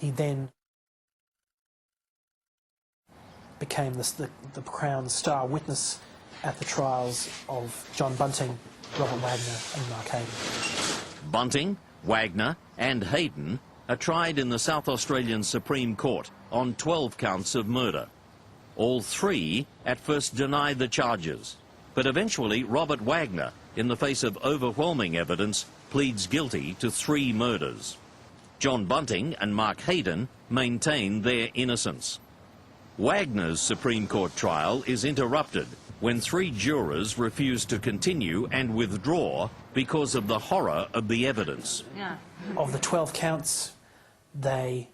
He then became the Crown's star witness at the trials of John Bunting, Robert Wagner and Mark Hayden. Bunting, Wagner and Hayden are tried in the South Australian Supreme Court on 12 counts of murder. All three at first denied the charges, but eventually Robert Wagner, in the face of overwhelming evidence, pleads guilty to 3 murders. John Bunting and Mark Hayden maintain their innocence. Wagner's Supreme Court trial is interrupted when 3 jurors refuse to continue and withdraw because of the horror of the evidence. Yeah. Of the 12 counts, they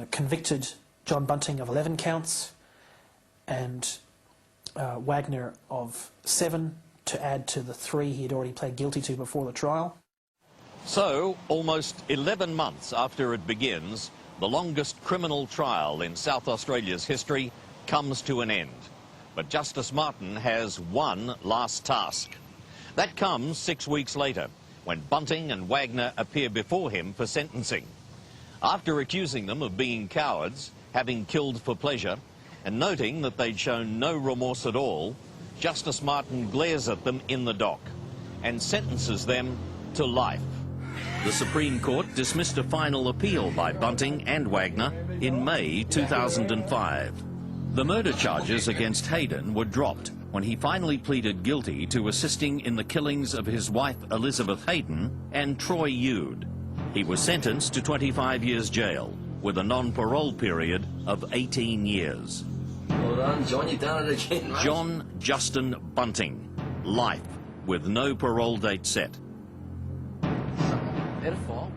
convicted John Bunting of 11 counts and Wagner of 7 to add to the 3 he had already pled guilty to before the trial. So, almost 11 months after it begins, the longest criminal trial in South Australia's history comes to an end. But Justice Martin has one last task. That comes 6 weeks later, when Bunting and Wagner appear before him for sentencing. After accusing them of being cowards, having killed for pleasure, and noting that they'd shown no remorse at all, Justice Martin glares at them in the dock and sentences them to life. The Supreme Court dismissed a final appeal by Bunting and Wagner in May 2005. The murder charges against Hayden were dropped when he finally pleaded guilty to assisting in the killings of his wife Elizabeth Hayden and Troy Yude. He was sentenced to 25 years jail with a non-parole period of 18 years. Well done, John, you've done it again, mate. John Justin Bunting, life with no parole date set.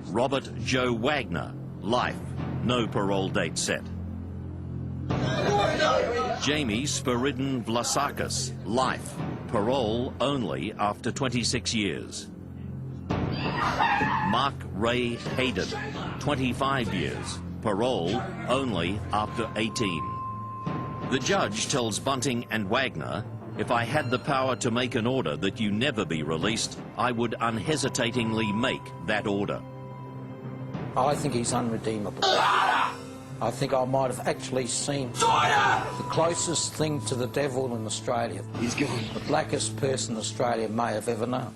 Robert Joe Wagner, life, no parole date set. Jamie Spiridon Vlasakis, life, parole only after 26 years. Mark Ray Hayden, 25 years, parole only after 18. The judge tells Bunting and Wagner, if I had the power to make an order that you never be released, I would unhesitatingly make that order. I think he's unredeemable. I think I might have actually seen the closest thing to the devil in Australia. He's gone. The blackest person Australia may have ever known.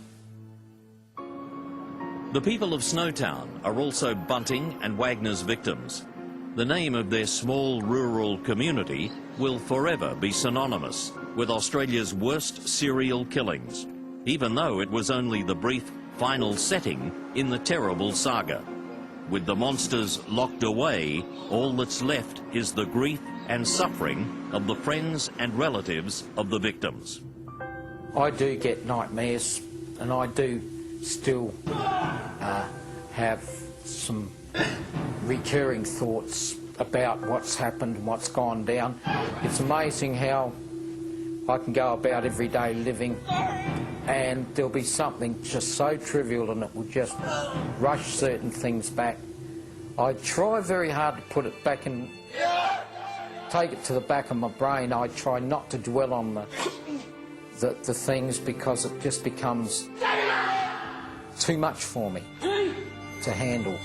The people of Snowtown are also Bunting and Wagner's victims. The name of their small rural community will forever be synonymous with Australia's worst serial killings, even though it was only the brief final setting in the terrible saga. With the monsters locked away, all that's left is the grief and suffering of the friends and relatives of the victims. I do get nightmares, and I do still have some recurring thoughts about what's happened and what's gone down. It's amazing how I can go about everyday living and there'll be something just so trivial and it will just rush certain things back. I try very hard to put it back and take it to the back of my brain. I try not to dwell on the things because it just becomes too much for me to handle.